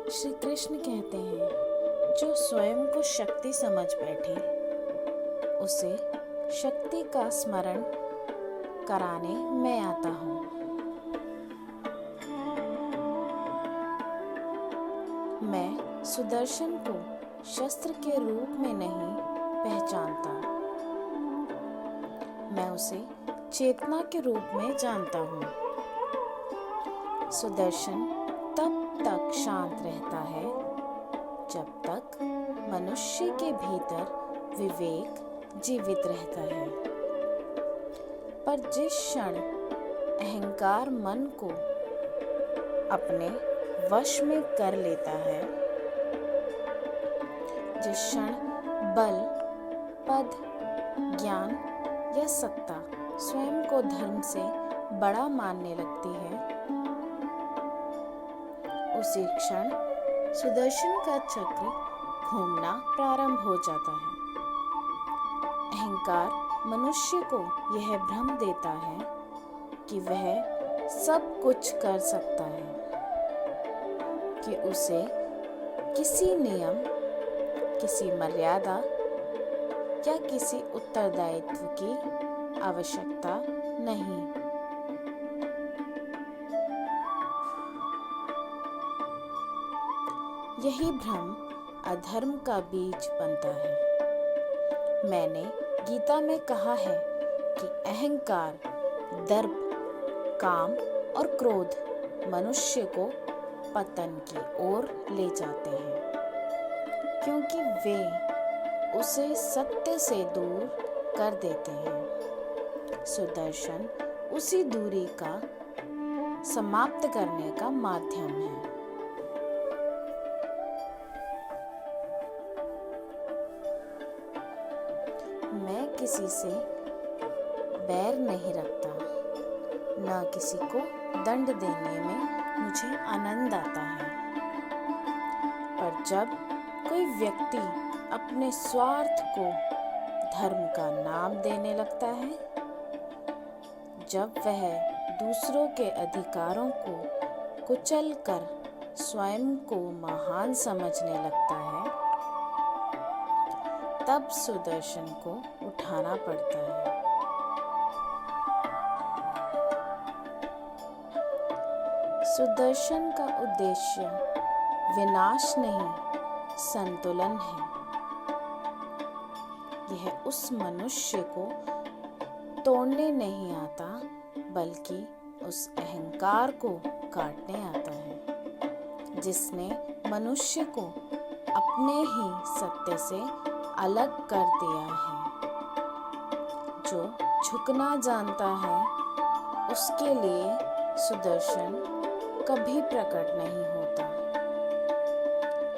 श्री कृष्ण कहते हैं, जो स्वयं को शक्ति समझ बैठे उसे शक्ति का स्मरण कराने मैं आता हूँ। मैं सुदर्शन को शस्त्र के रूप में नहीं पहचानता, मैं उसे चेतना के रूप में जानता हूँ। सुदर्शन तब तक शांत रहता है जब तक मनुष्य के भीतर विवेक जीवित रहता है। पर जिस क्षण अहंकार मन को अपने वश में कर लेता है, जिस क्षण बल, पद, ज्ञान या सत्ता स्वयं को धर्म से बड़ा मानने लगती है, उसी क्षण सुदर्शन का चक्र घूमना प्रारंभ हो जाता है। अहंकार मनुष्य को यह भ्रम देता है कि वह सब कुछ कर सकता है, कि उसे किसी नियम, किसी मर्यादा या किसी उत्तरदायित्व की आवश्यकता नहीं। यही भ्रम अधर्म का बीज बनता है। मैंने गीता में कहा है कि अहंकार, दर्प, काम और क्रोध मनुष्य को पतन की ओर ले जाते हैं, क्योंकि वे उसे सत्य से दूर कर देते हैं। सुदर्शन उसी दूरी का समाप्त करने का माध्यम है। मैं किसी से बैर नहीं रखता, न किसी को दंड देने में मुझे आनंद आता है। पर जब कोई व्यक्ति अपने स्वार्थ को धर्म का नाम देने लगता है, जब वह दूसरों के अधिकारों को कुचलकर स्वयं को महान समझने लगता है, तब सुदर्शन को उठाना पड़ता है। सुदर्शन का उद्देश्य विनाश नहीं, संतुलन है। यह उस मनुष्य को तोड़ने नहीं आता, बल्कि उस अहंकार को काटने आता है, जिसने मनुष्य को अपने ही सत्य से अलग कर दिया है। जो झुकना जानता है, उसके लिए सुदर्शन कभी प्रकट नहीं होता,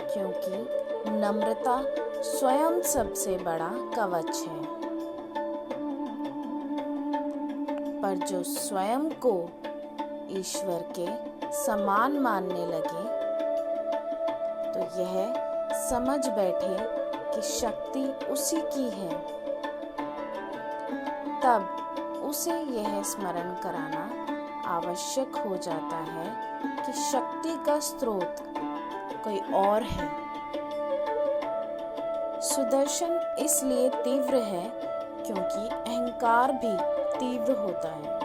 क्योंकि नम्रता स्वयं सबसे बड़ा कवच है। पर जो स्वयं को ईश्वर के समान मानने लगे, तो यह समझ बैठे कि शक्ति उसी की है, तब उसे यह स्मरण कराना आवश्यक हो जाता है कि शक्ति का स्रोत कोई और है। सुदर्शन इसलिए तीव्र है क्योंकि अहंकार भी तीव्र होता है।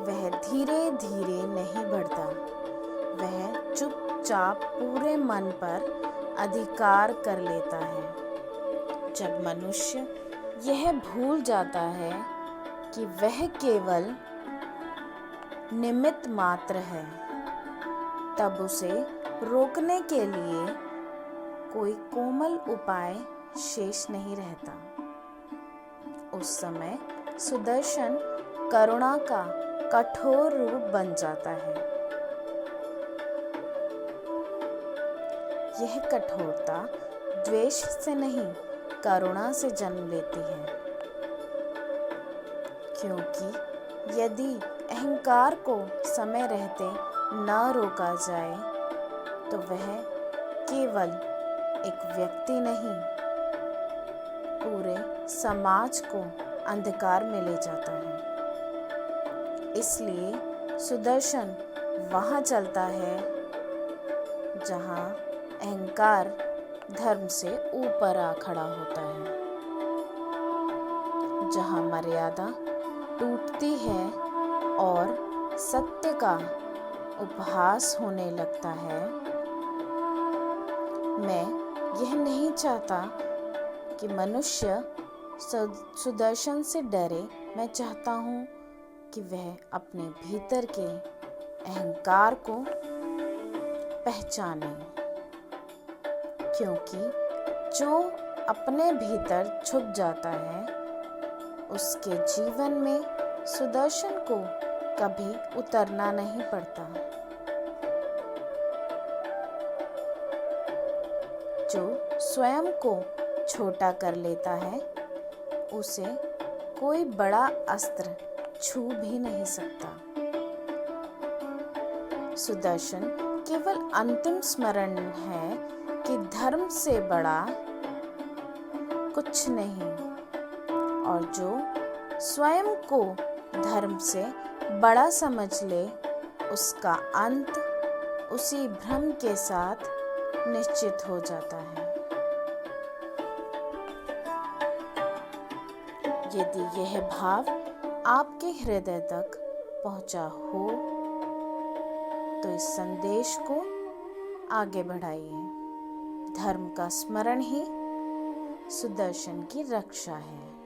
वह धीरे धीरे नहीं बढ़ता, वह चुपचाप पूरे मन पर अधिकार कर लेता है। जब मनुष्य यह भूल जाता है कि वह केवल निमित्त मात्र है, तब उसे रोकने के लिए कोई कोमल उपाय शेष नहीं रहता। उस समय सुदर्शन करुणा का कठोर रूप बन जाता है। यह कठोरता द्वेष से नहीं, करुणा से जन्म लेती है, क्योंकि यदि अहंकार को समय रहते न रोका जाए, तो वह केवल एक व्यक्ति नहीं, पूरे समाज को अंधकार में ले जाता है। इसलिए सुदर्शन वहाँ चलता है जहाँ अहंकार धर्म से ऊपर आ खड़ा होता है, जहाँ मर्यादा टूटती है और सत्य का उपहास होने लगता है। मैं यह नहीं चाहता कि मनुष्य सुदर्शन से डरे। मैं चाहता हूँ कि वह अपने भीतर के अहंकार को पहचाने, क्योंकि जो अपने भीतर छुप जाता है उसके जीवन में सुदर्शन को कभी उतरना नहीं पड़ता। जो स्वयं को छोटा कर लेता है उसे कोई बड़ा अस्त्र छू भी नहीं सकता। सुदर्शन केवल अंतिम स्मरण है कि धर्म से बड़ा कुछ नहीं, और जो स्वयं को धर्म से बड़ा समझ ले उसका अंत उसी भ्रम के साथ निश्चित हो जाता है। यदि यह भाव आपके हृदय तक पहुंचा हो तो इस संदेश को आगे बढ़ाइए। धर्म का स्मरण ही सुदर्शन की रक्षा है।